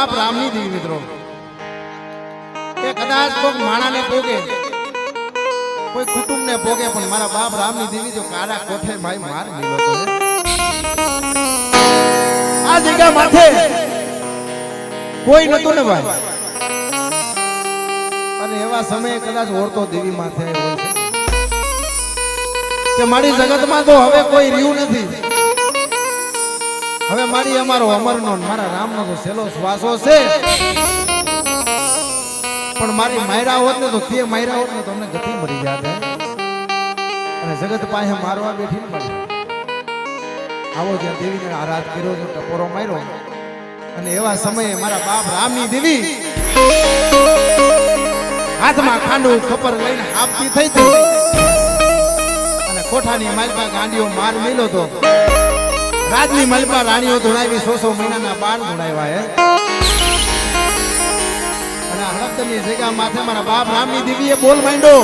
બાપ રામની દેવી મિત્રો એ કદાચ કોઈ માણાને પોગે કોઈ કુટુંબને પોગે પણ મારા બાપ રામની દેવી જો કાળા કોઠે ભાઈ માર મિલો તો આ જગ્યા માથે કોઈ નતું ને ભાઈ અને એવા સમયે કદાચ ઓરતો દેવી માથે હોય છે કે મારી જગતમાં તો હવે કોઈ રહ્યું નથી હવે મારી અમારો અમરનો મારા રામનો તો છેલ્લો શ્વાસો છે પણ મારી માયરા હોત ને તો તે માયરા હોત ને તમને ગતિ મરી જાત અને જગત પાસે મારવા બેઠી ને મળી આવો જ્યાં દેવીને આરાધ કર્યો છે ટપોરો માર્યો અને એવા સમયે મારા બાપ રામની દેવી હાથમાં ખાંડું ખપર લઈને આપતી થઈ હતી અને કોઠાની માલપા ગાંડીઓ માર મેલો તો રાજની માલપા રાણીઓ ધોણાવી 100 મહિનાના બાળ ધોણાવ્યા અને હળદની જગ્યા માથે મારા બાપ રામની દેવીએ બોલ માંડ્યો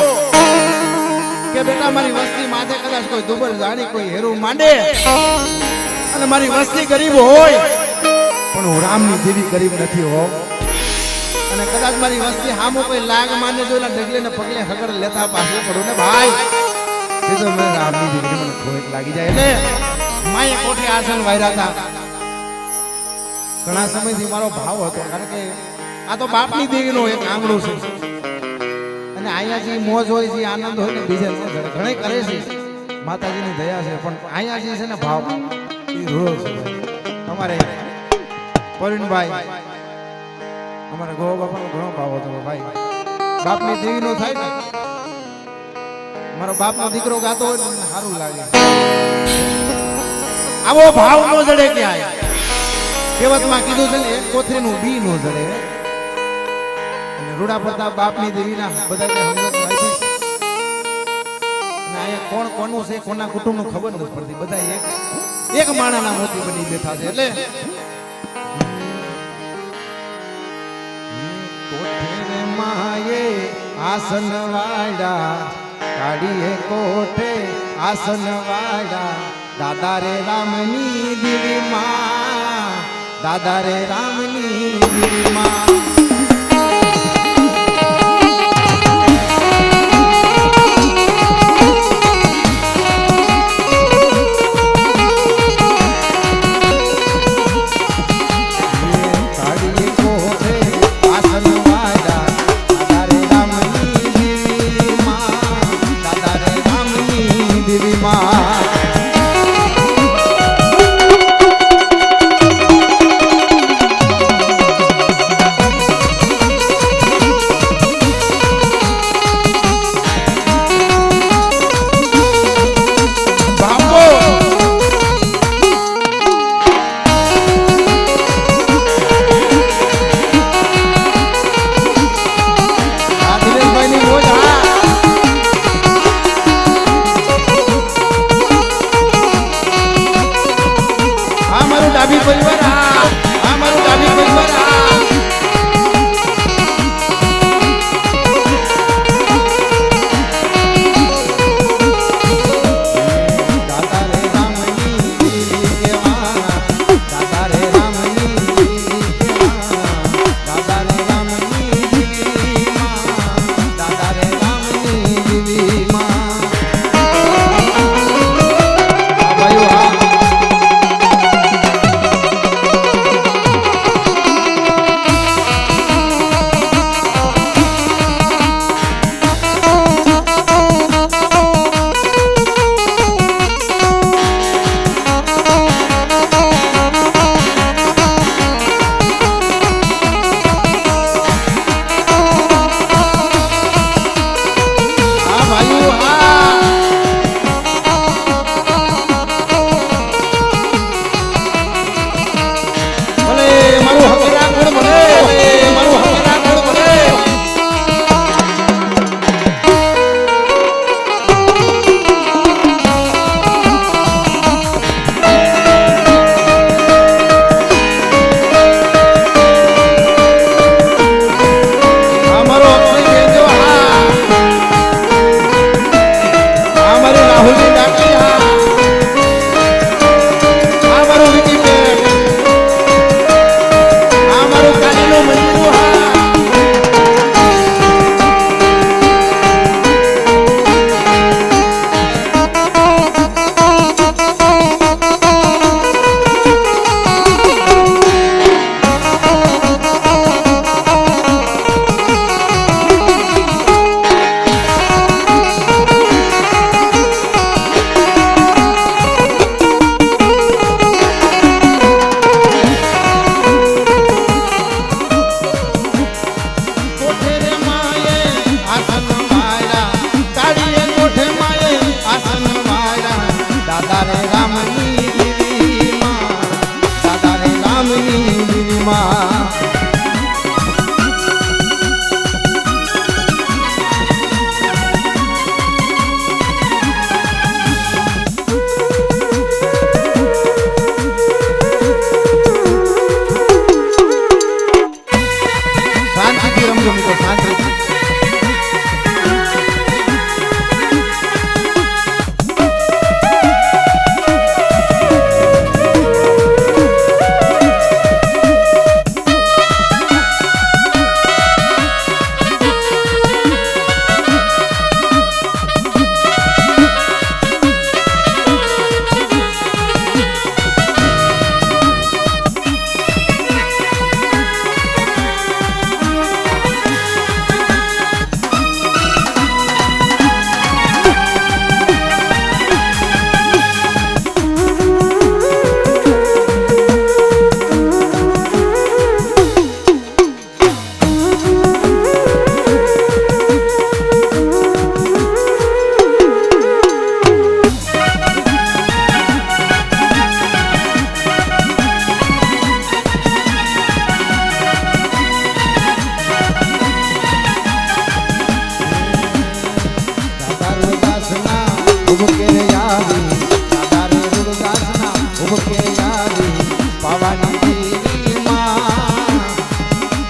કે બેટા મારી વસ્તી માથે કદાચ કોઈ દુબર જાણી કોઈ હેરું માંડે અને મારી વસ્તી ગરીબ હોય પણ હું રામની દેવી ગરીબ નથી હો અને કદાચ મારી વસ્તી હામો કોઈ લાગ માને જોઈને ડગલે ને પગલે હગર લેતા પાછળ પડું ને ભાઈ એ તો મને રામની દેવી મને ખોટ લાગી જાય એટલે માએ કોઠે આસન વાયરા હતા ઘણા સમયથી મારો ભાવ હતો કારણ કે આ તો બાપની દેવીનો એક આંગણું છે અને અહીંયા જે મોજ હોય છે આનંદ હોય ને બીજા ઘણે કરે છે માતાજીની દયા છે પણ અહીંયા જે છે ને ભાવ એ રોજ છે અમારે પરિણભાઈ અમારા ગો બાપાનો ઘણો ભાવ હતો ભાઈ બાપની દેવીનો થાય ને મારો બાપનો દીકરો ગાતો હોય ને મને સારું લાગે આવો ભાવ નો જડે ક્યાંય કહેવતમાં કીધું છે ને એક કોથળીનું બી નો જડે અને રૂડા પ્રતાપ બાપની દેવીના બધાને સમજણ આપી અને અહીંયા કોણ કોનું છે કોના કુટુંબનું ખબર નથી પડતી બધા એક માણાના મોતી બની બેઠા છે એટલે કોઠે માએ આસન વાળા કાઢીએ કોઠે આસન વાળા દાદા રે રામની દેવી માં દાદા રે રામની દેવી માં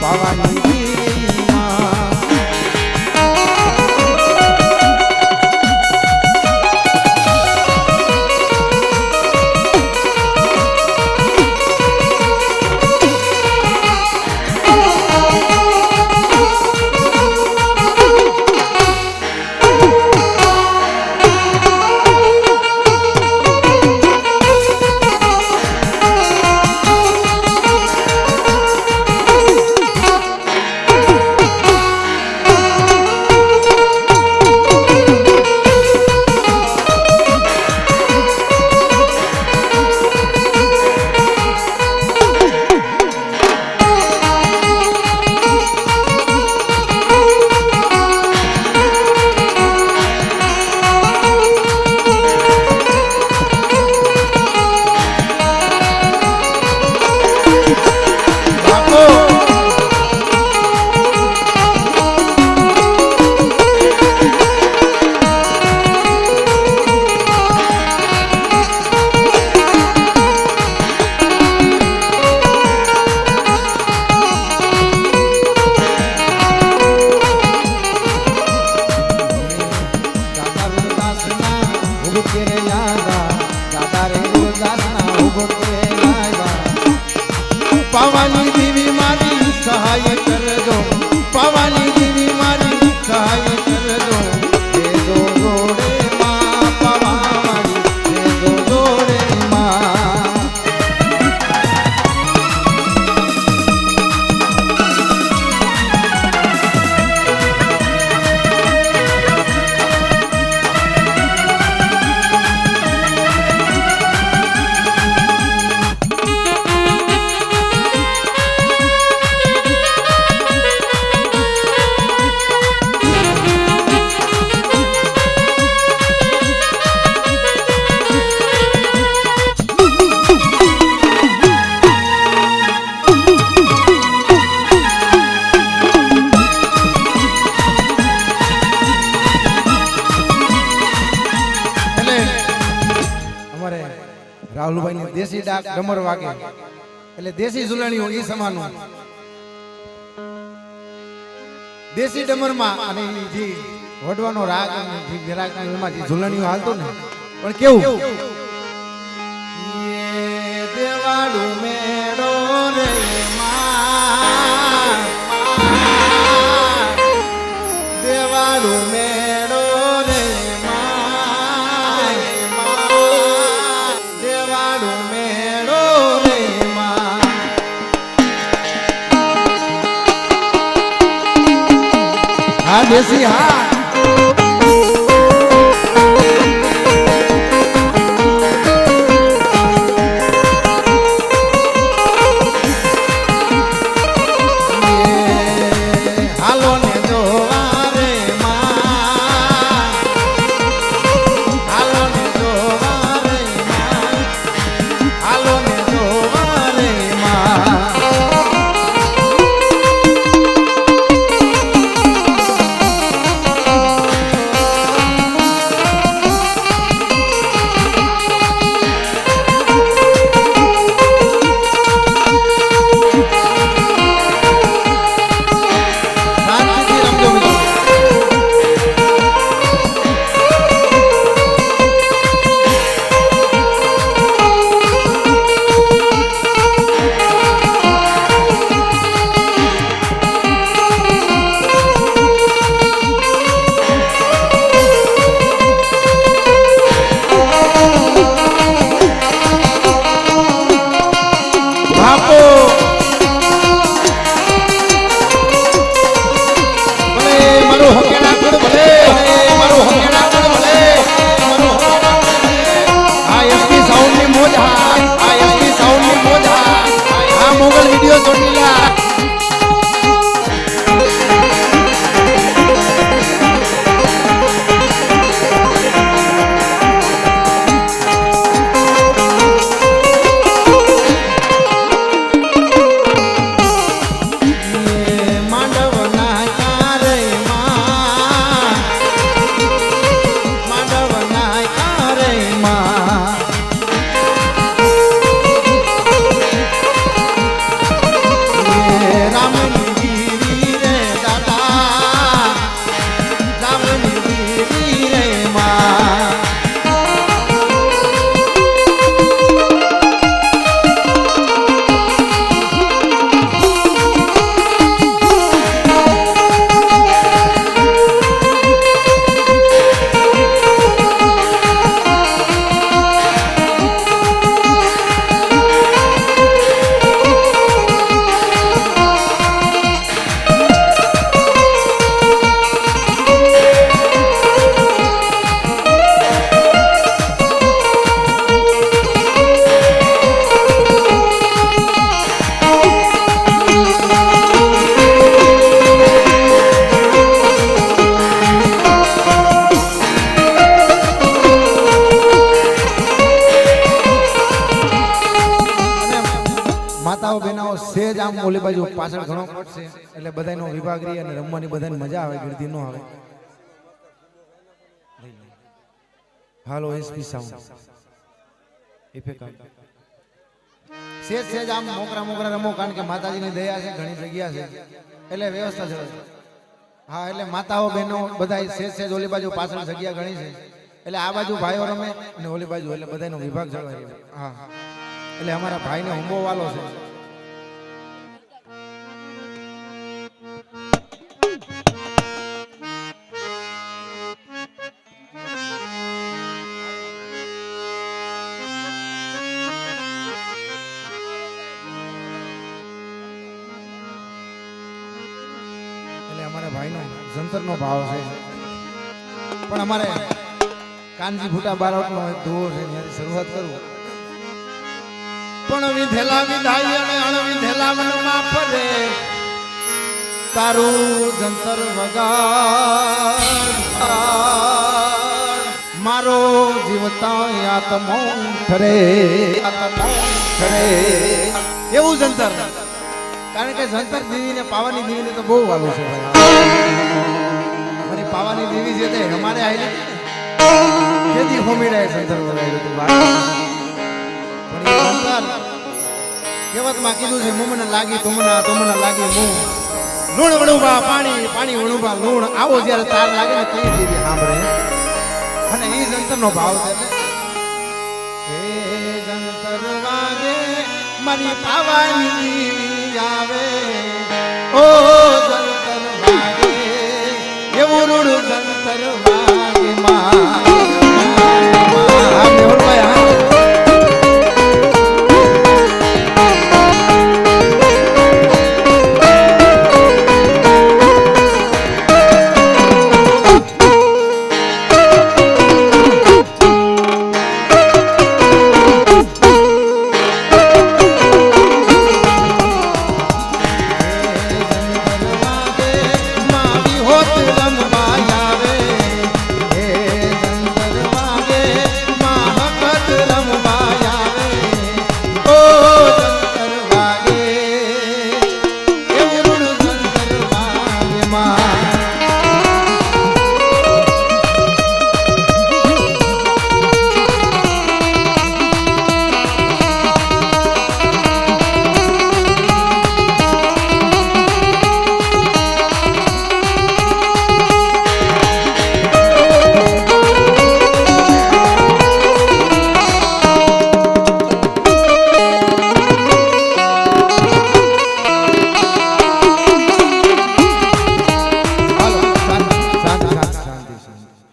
પાવાની દેવી માં પાવાની દેવી મારી સહાય કરજો પાવાની દેવી મારી સહાય કરજો દેજો જોડે માં પાવાની દેજો જોડે માં રાહુલભાઈ ને દેશી ડાક ડમર વાગે એટલે દેશી ઝુલણીઓ એ સમાનું દેશી ડમર માં અને જે વડવાનો રાગ અને જે વિરાગ એમાં જે ઝુલણીઓ હાલતો ને પણ કેવું દેવાડું મેળો રે માં દેવાડું મેળો રે દેશી હા હાલો ને જોવા રે માં હાલો ને જોવા રે માં હાલો ને જોવા રે માં પાછળ ઘણો પડશે એટલે બધાનો વિભાગ રહી અને રમવાની બધાને મજા આવે ગીરદી નો આવે હાલો એસપી સાઉન્ડ ઇફેક્ટ સેજ આમ મોકરા રમો કારણ કે માતાજીની દયા છે ઘણી જગ્યા છે એટલે વ્યવસ્થા છે હા એટલે માતાઓ બહેનો બધા સેજ ઓલી બાજુ પાછળ જગ્યા ઘણી છે એટલે આ બાજુ ભાઈઓ રમે અને ઓલી બાજુ એટલે બધાનો વિભાગ જળવાય હા એટલે અમારા ભાઈને હુંબો વાલો છે અમારા ભાઈનો જંતરનો ભાવ છે પણ અમારે કાનજી ફૂટા બારોટનો એક દોર છે ત્યાંથી શરૂઆત કરું પણ વિધેલા વિધાય અને અણવિધેલા મનમાં ફરે તારું જંતર વગાડ મારો જીવતા આત્મો ઠરે એવું જંતર કારણ કે જંતર દેવીને પાવાની દેવીને તો બહુ વાલું છે મારી પાવાની દેવી છે તે અમારે આવેલી તેથી હોમીડાય જંતર વગાડ્યું હતું પણ એ જંતર કહેવતમાં કીધું છે મુમને લાગી તુમને લાગી મું લૂણ વણુબા પાણી વણુબા લૂણ આવો જ્યારે તાર લાગે ને તે દેવી સાંભળે અને એ જંતરનો ભાવ છે હે જંતર વાગે મારી પાવાની દેવી આવે